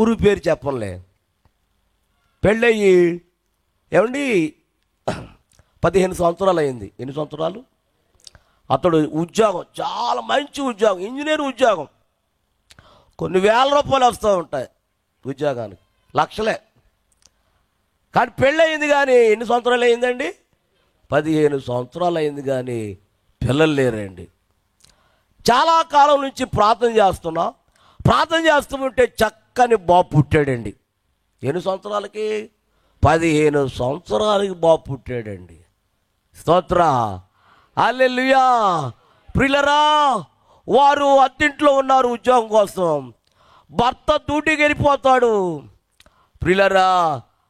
ఊరు పేరు చెప్పంలే. పెళ్ళయ్యి ఏమండి 15 సంవత్సరాలు అయింది. ఎన్ని సంవత్సరాలు? అతడు ఉద్యోగం, చాలా మంచి ఉద్యోగం, ఇంజనీర్ ఉద్యోగం. కొన్ని వేల రూపాయలు వస్తూ ఉంటాయి ఉద్యోగానికి, లక్షలే. కానీ పెళ్ళయింది కానీ ఎన్ని సంవత్సరాలు అయిందండి? 15 సంవత్సరాలు అయింది కానీ పిల్లలు లేరండి. చాలా కాలం నుంచి ప్రార్థన చేస్తున్నా. ప్రార్థన చేస్తుంటే చక్కని బాబు పుట్టాడండి. ఎన్ని సంవత్సరాలకి? 15 సంవత్సరాలకి బాబు పుట్టాడండి. స్తోత్ర, హల్లెలూయా. ప్రియులారా, వారు అత్తింట్లో ఉన్నారు ఉద్యోగం కోసం. భర్త డ్యూటీకి వెళ్ళిపోతాడు. ప్రియులారా,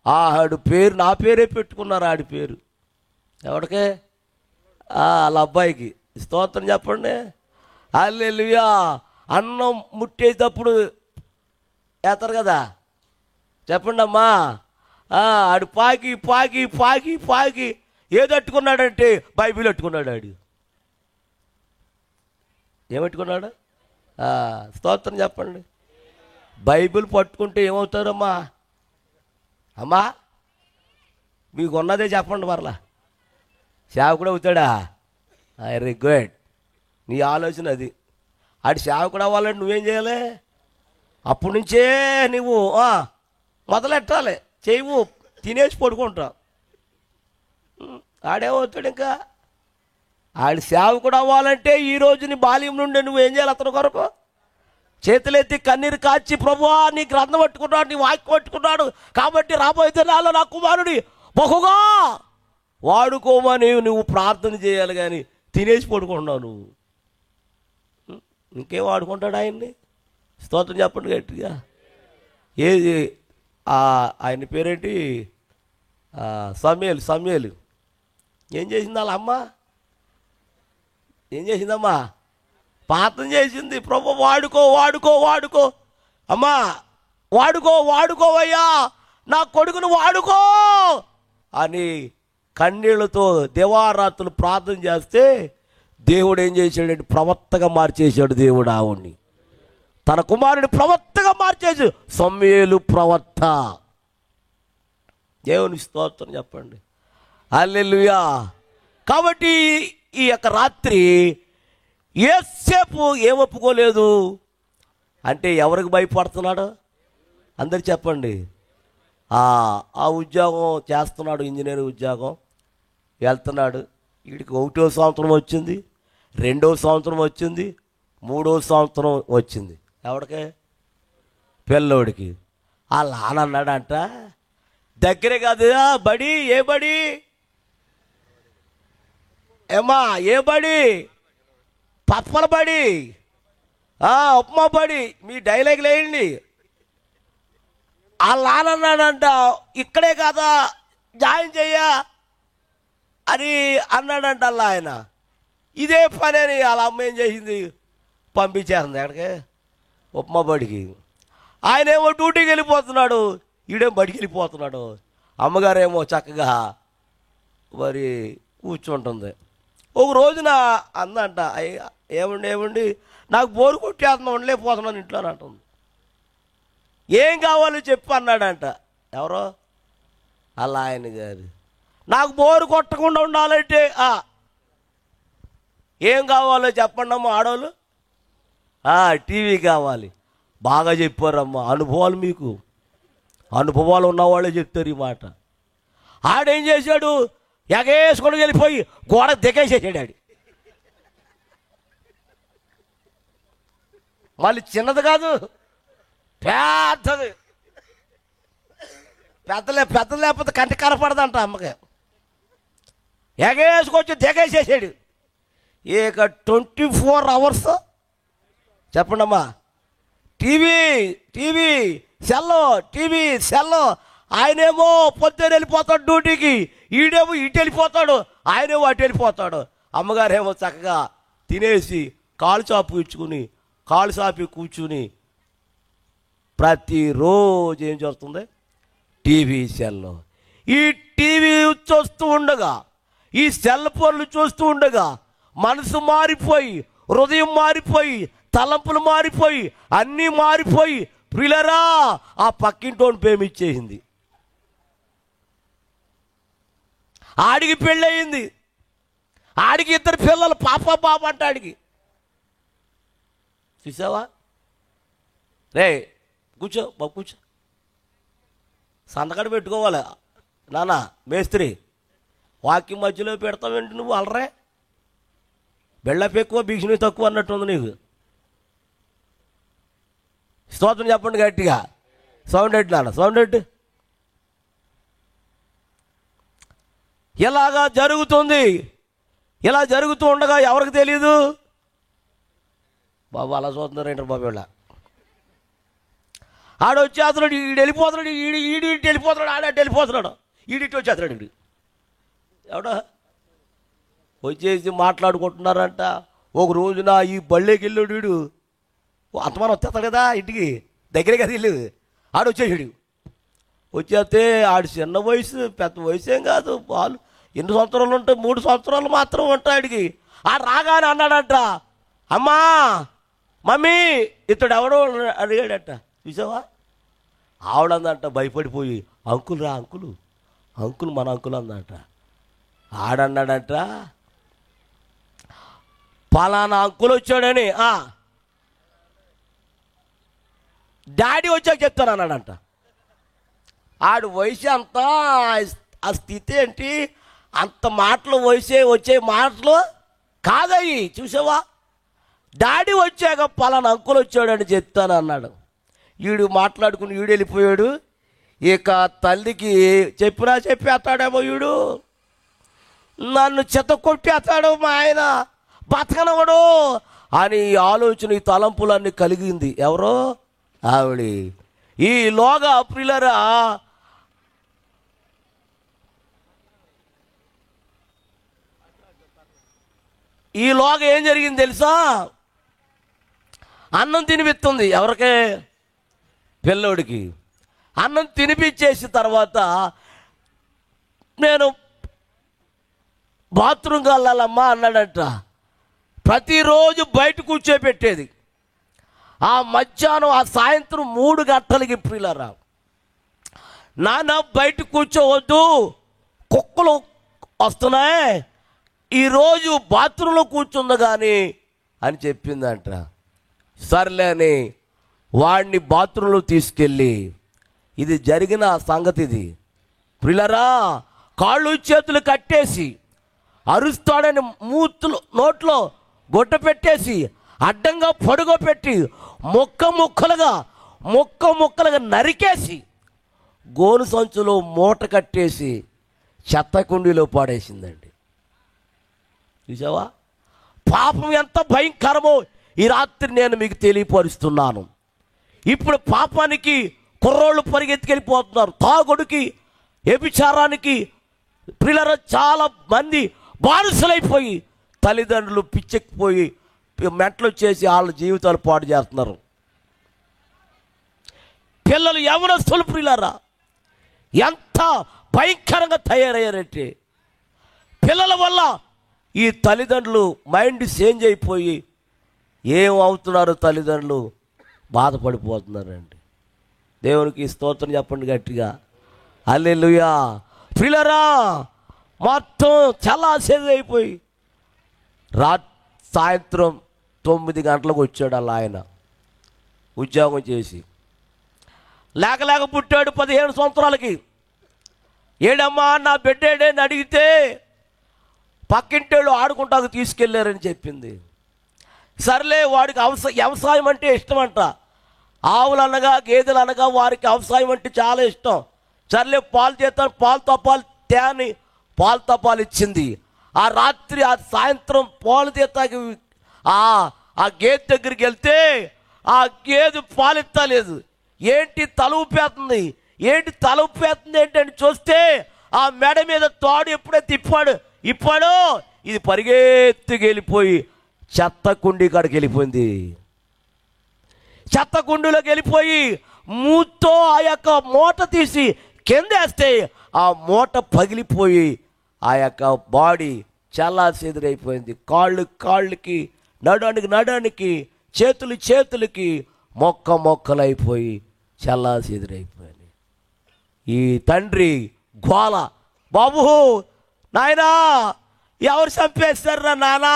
ఆడు పేరు నా పేరే పెట్టుకున్నారు. ఆడి పేరు ఎవడికే? వాళ్ళ అబ్బాయికి. స్తోత్రం చెప్పండి, హల్లెలూయా. అన్నం ముట్టేటప్పుడు వేస్తారు కదా, చెప్పండి అమ్మా. ఆడు పాకి పాకి పాకి పాకి ఏదట్టుకున్నాడంటే బైబిల్ అట్టుకున్నాడు. ఆడు ఏమట్టుకున్నాడు? స్తోత్రం చెప్పండి. బైబిల్ పట్టుకుంటే ఏమవుతారమ్మా? అమ్మా మీకు ఉన్నదే చెప్పండి. మరలా సేవకుడు అవుతాడా? Very good. నీ ఆలోచన అది. ఆడి సేవకుడు అవ్వాలంటే నువ్వేం చేయాలి? అప్పటి నుంచే నువ్వు మొదలెట్టాలి. చేయవు, తినేసి పడుకుంటావు. ఆడేమవుతాడు ఇంకా? ఆడి సేవకుడు అవ్వాలంటే ఈ రోజుని బాల్యం నుండి నువ్వేం చేయాలి? అతని కొరకు చేతులెత్తి కన్నీరు కాచి, ప్రభువా నీ గ్రంథం పట్టుకున్నాడు, నీ వాక్యం పట్టుకున్నాడు కాబట్టి రాబోయే దినాల్లో నా కుమారుడి బహుగా వాడుకోమని నువ్వు ప్రార్థన చేయాలి. కానీ తినేసి పడుకుంటున్నావు నువ్వు. ఇంకేం వాడుకుంటాడు ఆయన్ని? స్తోత్రం చెప్పండి గట్టిగా. ఏది ఆయన పేరేంటి? సమయలు. ఏం చేసింది వాళ్ళ అమ్మ? ఏం చేసిందమ్మా? ప్రార్థన చేసింది, ప్రభు వాడుకో వాడుకో వాడుకో అమ్మా, వాడుకోవయ్యా, నా కొడుకును వాడుకో అని కన్నీళ్లతో దివారాత్రులు ప్రార్థన చేస్తే దేవుడు ఏం చేశాడంటే ప్రవక్తగా మార్చేశాడు. దేవుడు ఆవుణ్ణి, తన కుమారుని ప్రవక్తగా మార్చేసి సమూయేలు ప్రవక్త. దేవుని స్తోత్రం చెప్పండి, హల్లెలూయా. కాబట్టి ఈ యొక్క రాత్రి యేసేపు ఏం ఒప్పుకోలేదు అంటే ఎవరికి భయపడుతున్నాడు? అందరు చెప్పండి. ఆ ఉద్యోగం చేస్తున్నాడు, ఇంజనీర్ ఉద్యోగం వెళ్తున్నాడు. వీడికి 1వ సంవత్సరం వచ్చింది, 2వ సంవత్సరం వచ్చింది, 3వ సంవత్సరం వచ్చింది. ఎవడికి? పిల్లోడికి. ఆ నాన్న అన్నాడంట, దగ్గరే కాదు బడి. ఏ బడి ఏమా? ఏ బడి? పప్పల బడి, ఉప్మా బడి. మీ డైలాగ్ లేయండి. ఆ నాన్న అన్నాడంట, ఇక్కడే కదా జాయిన్ చెయ్యా అని అన్నాడంట. అలా ఆయన ఇదే పని అని వాళ్ళ అమ్మ ఏం చేసింది? పంపించేస్తుంది ఎక్కడికి? ఉప్మా బడికి. ఆయన ఏమో డ్యూటీకి వెళ్ళిపోతున్నాడు, ఈడేమో బడికి వెళ్ళిపోతున్నాడు. అమ్మగారేమో చక్కగా మరి కూర్చుంటుంది. ఒక రోజున అందంట, ఏమండి నాకు బోరు కొట్టేస్తున్నా, ఉండలేకపోతున్నాను ఇంట్లో అని అంటుంది. ఏం కావాలో చెప్పు అన్నాడంట. ఎవరో? అలా ఆయన గారు. నాకు బోరు కొట్టకుండా ఉండాలంటే ఏం కావాలో చెప్పండి అమ్మ ఆడవాళ్ళు. టీవీ కావాలి. బాగా చెప్పారమ్మా, అనుభవాలు మీకు అనుభవాలు ఉన్నవాళ్ళే చెప్తారు ఈ మాట. ఆడేం చేశాడు? ఎగేసుకొని వెళ్ళిపోయి గోడ దిగేసేసాడు. ఆడి మళ్ళీ చిన్నది కాదు, పెద్దది. పెద్ద లేకపోతే కంటి కనపడదంట అమ్మకి. ఎగేసుకొచ్చి దిగేసేసాడు. ఇక 24 అవర్స్ చెప్పండి అమ్మా, టీవీ సెల్లో. ఆయనేమో పొద్దున వెళ్ళిపోతాడు డ్యూటీకి, ఈడేమో ఇటు వెళ్ళిపోతాడు, ఆయనేమో అటు వెళ్ళిపోతాడు. అమ్మగారేమో చక్కగా తినేసి కాలు చాపి కూర్చుని ప్రతిరోజు ఏం చేస్తుంది? టీవీ సెల్లో. ఈ టీవీ చూస్తూ ఉండగా, ఈ సెల్ ఫోన్లు చూస్తూ ఉండగా మనసు మారిపోయి, హృదయం మారిపోయి, తలంపులు మారిపోయి, అన్నీ మారిపోయి ప్రియులారా, ఆ పక్కింటోని ప్రేమించేసింది. ఆడికి పెళ్ళయింది. ఆడికి 2 పిల్లలు, పాప బాబు అంట ఆడికి. చూసావా? రే కూర్చో బాబు, కూర్చో. సంతకాడ పెట్టుకోవాలి నాన్న మేస్త్రి. వాక్యం మధ్యలో పెడతావేంటి నువ్వు? అలరే బెళ్ళపు ఎక్కువ భీషణి తక్కువ అన్నట్టుంది నీకు. స్తోత్రం చెప్పండి గట్టిగా. సౌండ్ ఎట్టు నాన్న, సౌండ్ ఎట్టు. ఇలాగా జరుగుతుంది. ఇలా జరుగుతూ ఉండగా ఎవరికి తెలియదు? బాబు అలా చూస్తున్నారేంటారు బాబు. వీళ్ళ ఆడు వచ్చేస్తున్నాడు, ఈడు వెళ్ళిపోతున్నాడు, ఈడు ఇటు వెళ్ళిపోతున్నాడు, ఆడటు వెళ్ళిపోతున్నాడు, ఈడిటి వచ్చేస్తున్నాడు. ఈడు ఎవడా వచ్చేసి మాట్లాడుకుంటున్నారంట. ఒక రోజున ఈ బళ్ళేకి వెళ్ళాడు వీడు. అంతమానం వచ్చేస్తాడు కదా ఇంటికి, దగ్గరే కదా ఇల్లు. ఆడు వచ్చేసాడు. వచ్చేస్తే ఆడు చిన్న వయసు, పెద్ద వయసు ఏం కాదు. వాళ్ళు ఎన్ని సంవత్సరాలు ఉంటాయి? 3 సంవత్సరాలు మాత్రం ఉంటాయి ఆడికి. ఆడు రాగానే అన్నాడట, అమ్మా మమ్మీ ఇతడు ఎవడో అడిగాడట. చూసావా? ఆవిడందంట భయపడిపోయి, అంకుల్ రా అంకులు, అంకుల్ మన అంకుల్ అందట. ఆడన్నాడట, పలానా అంకుల్ వచ్చాడని డాడీ వచ్చాక చెప్తాను అన్నాడంట. ఆడు వయసు అంతా, ఆ స్థితి ఏంటి, అంత మాటలు వచ్చే మాటలు కాదయ్యి. చూసావా? డాడీ వచ్చాక పలానా అంకుల్ వచ్చాడని చెప్తాను అన్నాడు. వీడు మాట్లాడుకుని వీడు వెళ్ళిపోయాడు. ఇక తల్లికి చెప్పేస్తాడేమో వీడు, నన్ను చెత్త కొట్టేస్తాడు మా ఆయన, బతకనవడు అని ఆలోచన, ఈ తలంపులన్నీ కలిగింది. ఎవరో ఆవిడ. ఈలోగా ప్రియులారా, ఈలోగా ఏం జరిగింది తెలుసా? అన్నం తినిపిస్తుంది. ఎవరికే? పిల్లోడికి. అన్నం తినిపించేసిన తర్వాత, నేను బాత్రూమ్కి వెళ్ళాలమ్మా అన్నాడంట. ప్రతిరోజు బయట కూర్చోబెట్టేది. ఆ మధ్యాహ్నం, ఆ సాయంత్రం 3 గంటలకి ప్రియులారా, నాన్న బయట కూర్చోవద్దు, కుక్కలు వస్తున్నాయి, ఈరోజు బాత్రూంలో కూర్చుంది కానీ అని చెప్పిందంట. సర్లే అని వాడిని బాత్రూంలో తీసుకెళ్ళి, ఇది జరిగిన సంగతి ఇది ప్రియులారా, కాళ్ళు చేతులు కట్టేసి, అరుస్తాడని నోట్లో గొడ్డ పెట్టేసి, అడ్డంగా పడుకోబెట్టి, ముక్కలుగా నరికేసి, గోను సంచులో మూట కట్టేసి చెత్త కుండీలో పాడేసిందండి. చూసావా? పాపం ఎంత భయంకరమో ఈ రాత్రి నేను మీకు తెలియపరుస్తున్నాను. ఇప్పుడు పాపానికి కుర్రోళ్ళు పరిగెత్తుకెళ్ళిపోతున్నారు. తాగుడికి, వ్యభిచారానికి ప్రియులారా చాలా మంది బానిసలైపోయి, తల్లిదండ్రులు పిచ్చెక్కిపోయి మెట్లు చేసి వాళ్ళ జీవితాలు పాడు చేస్తున్నారు. పిల్లలు యవనస్తులు ప్రియులారా ఎంత భయంకరంగా తయారయ్యారంటే, పిల్లల వల్ల ఈ తల్లిదండ్రులు మైండ్ చేంజ్ అయిపోయి ఏమవుతున్నారు, తల్లిదండ్రులు బాధపడిపోతున్నారండి. దేవునికి స్తోత్రం చెప్పండి గట్టిగా. హల్లెలూయా. ప్రియులారా, మొత్తం చాలా చేంజ్ అయిపోయి సాయంత్రం 9 గంటలకు వచ్చాడు అలా ఆయన ఉద్యోగం చేసి. లేక పుట్టాడు 15 సంవత్సరాలకి. ఏడమ్మా నా బిడ్డేడని అడిగితే పక్కింటోళ్ళు ఆడుకుంటాకు తీసుకెళ్ళారని చెప్పింది. సర్లే, వాడికి వ్యవసాయం అంటే ఇష్టం అంట. ఆవులు అనగా గేదెలు అనగా వారికి వ్యవసాయం అంటే చాలా ఇష్టం. సర్లే పాలు చేస్తాను, పాలు తప్పాలు ఇచ్చింది. ఆ రాత్రి, ఆ సాయంత్రం పాలు తీస్తాకి ఆ గేదె దగ్గరికి వెళ్తే ఆ గేదె పాలు ఇస్తలేదు. ఏంటి తల ఊపేస్తుంది ఏంటని చూస్తే ఆ మెడ మీద తాడు ఎప్పుడైతే ఇప్పాడో ఇది పరిగెత్తుకు వెళ్ళిపోయి చెత్త కుండీ కాడికి వెళ్ళిపోయింది. చెత్త కుండీలోకి వెళ్ళిపోయి మూతో ఆ యొక్క మూట తీసి కిందేస్తే ఆ మూట పగిలిపోయి ఆ యొక్క బాడీ చాలా చెదిరైపోయింది. కాళ్ళకి నడానికి చేతులకి మొక్కలైపోయి చెల్లాచెదురైపోయాయి. ఈ తండ్రి గోల, బాబు నాయనా ఎవరు చంపేస్తారా నానా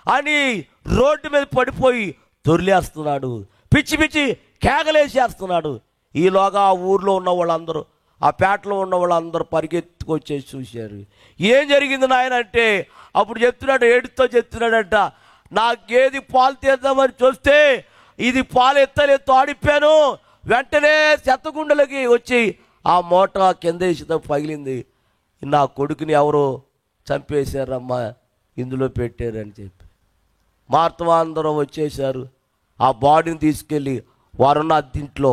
అని రోడ్డు మీద పడిపోయి దొర్లేస్తున్నాడు, పిచ్చి పిచ్చి కేకలేసేస్తున్నాడు. ఈలోగా ఆ ఊర్లో ఉన్న వాళ్ళందరూ, ఆ పేటలో ఉన్న వాళ్ళందరూ పరిగెత్తుకొచ్చేసి చూశారు. ఏం జరిగింది నాయన అంటే అప్పుడు చెప్తున్నాడు, ఏడుతో చెప్తున్నాడంట, నా గేది పాలు తీద్దామని చూస్తే ఇది పాలు ఎత్తలే తాడిపోయాను. వెంటనే చెత్తగుండలకి వచ్చి ఆ మూట కింద వేసితో పగిలింది. నా కొడుకుని ఎవరో చంపేశారమ్మా, ఇందులో పెట్టారని చెప్పి మార్తవా అందరూ వచ్చేసారు. ఆ బాడీని తీసుకెళ్ళి వారున్న అద్దింట్లో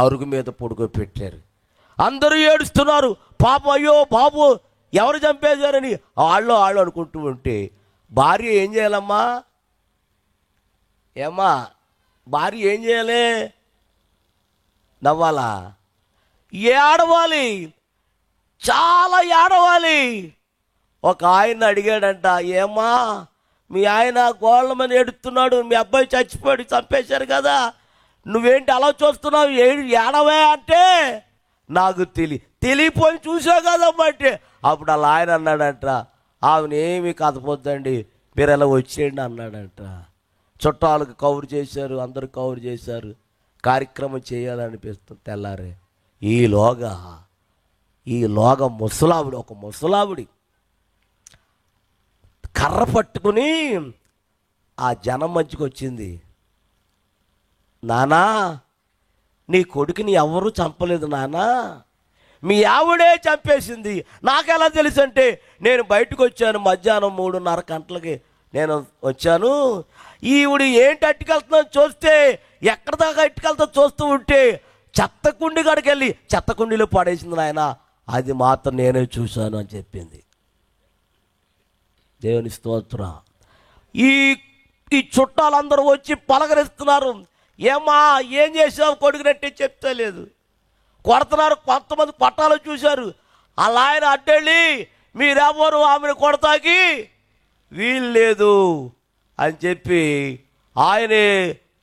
అరుగు మీద పడుకోబెట్టారు. అందరూ ఏడుస్తున్నారు, పాప అయ్యో బాబు ఎవరు చంపేశారని వాళ్ళు అనుకుంటూ ఉంటే భార్య ఏం చేయాలమ్మా, ఏమ్మా భార్య ఏం చేయాలి, నవ్వాలా, ఏడవాలి, చాలా ఏడవాలి. ఒక ఆయన అడిగాడంట, ఏమ్మా మీ ఆయన గోళ్ళ మీద ఏడుస్తున్నాడు, మీ అబ్బాయి చచ్చిపోయాడు, చంపేశారు కదా, నువ్వేంటి అలా చూస్తున్నావు, ఏడవే అంటే నాకు తెలియపోయి చూసావు కదమ్మా అంటే అప్పుడు అలా ఆయన అన్నాడంట, ఆమెనేమి కథపోద్దండి మీరు ఎలా వచ్చేయండి అన్నాడంట. చుట్టాలకు కవర్ చేశారు, అందరూ కవర్ చేశారు, కార్యక్రమం చేయాలనిపిస్తుంది. తెల్లారే ఈలోగా ముసలావిడి, ఒక ముసలావిడి కర్ర పట్టుకుని ఆ జనం మధ్యకి వచ్చింది. నానా నీ కొడుకుని ఎవరు చంపలేదు నానా, మీ ఆవిడే చంపేసింది. నాకెలా తెలుసు అంటే నేను బయటకు వచ్చాను, మధ్యాహ్నం 3:30 గంటలకి నేను వచ్చాను. ఈవిడ ఏంటి అట్టుకెళ్తున్నాను చూస్తే ఎక్కడ దాకా అట్టుకెళ్తా చూస్తూ ఉంటే చెత్త కుండి కాడికి వెళ్ళి చెత్త కుండీలో పడేసింది నాయన, అది మాత్రం నేనే చూశాను అని చెప్పింది. దేవుని స్తోత్రం. ఈ చుట్టాలందరూ వచ్చి పలకరిస్తున్నారు, ఏమ్మా ఏం చేసావు కొడుకునట్టే చెప్తలేదు, కొడుతున్నారు. కొంతమంది పట్టాలు చూశారు. అలా ఆయన అడ్డెళ్ళి మీరెవరు ఆమెను కొడతాకి వీలు లేదు అని చెప్పి ఆయనే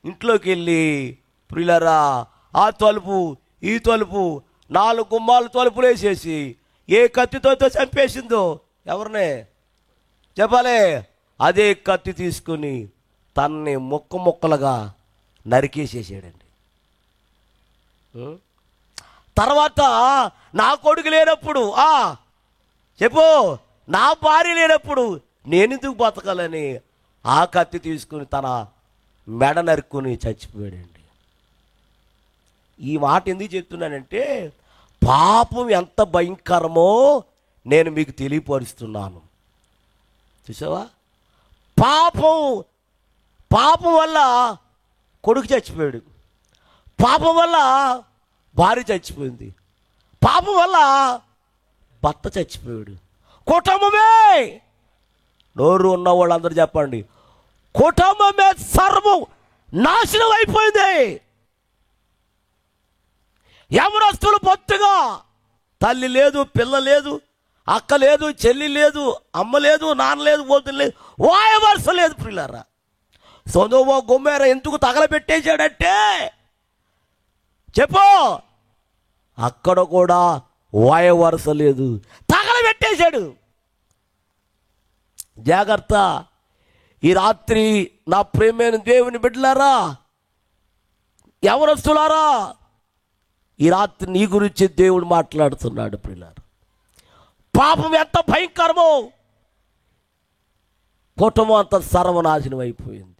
ఇంట్లోకి వెళ్ళి, ప్రియులారా ఆ తలుపు ఈ తలుపు 4 గుమ్మాలు తలుపులు వేసేసి ఏ కత్తితో చంపేసిందో ఎవరినే చెప్పాలి, అదే కత్తి తీసుకుని తన్ని ముక్కలుగా నరికేసేసాడండి. తర్వాత నా కొడుకు లేనప్పుడు చెప్పు, నా భార్య లేనప్పుడు నేనెందుకు బతకాలని ఆ కత్తి తీసుకుని తన మెడ నరుక్కుని చచ్చిపోయాడండి. ఈ మాట ఎందుకు చెప్తున్నానంటే పాపం ఎంత భయంకరమో నేను మీకు తెలియపరుస్తున్నాను. చూసావా, పాపం వల్ల కొడుకు చచ్చిపోయాడు, పాపం వల్ల భార్య చచ్చిపోయింది, పాపం వల్ల భర్త చచ్చిపోయాడు, కుటుంబమే, నోరు ఉన్న వాళ్ళందరూ చెప్పండి, కుటుంబమే సర్వం నాశనం అయిపోయింది. యవనస్తులు బొత్తుగా తల్లి లేదు, పిల్ల లేదు, అక్క లేదు, చెల్లి లేదు, అమ్మ లేదు, నాన్న లేదు, వదిన లేదు, వాయవరుస లేదు. ప్రియులారా సొదొమ గొమొర్రా ఎందుకు తగలబెట్టేశాడంటే చెప్పు, అక్కడ కూడా వాయవరుస లేదు, తగలబెట్టేశాడు. జాగ్రత్త. ఈ రాత్రి నా ప్రియమైన దేవుని బిడ్డలారా, యవనస్తులారా, ఈ రాత్రి నీ గురించి దేవుడు మాట్లాడుతున్నాడు. ప్రియులారా పాపం ఎంత భయంకరమో, కుటుంబం అంత సర్వనాశనం అయిపోయింది.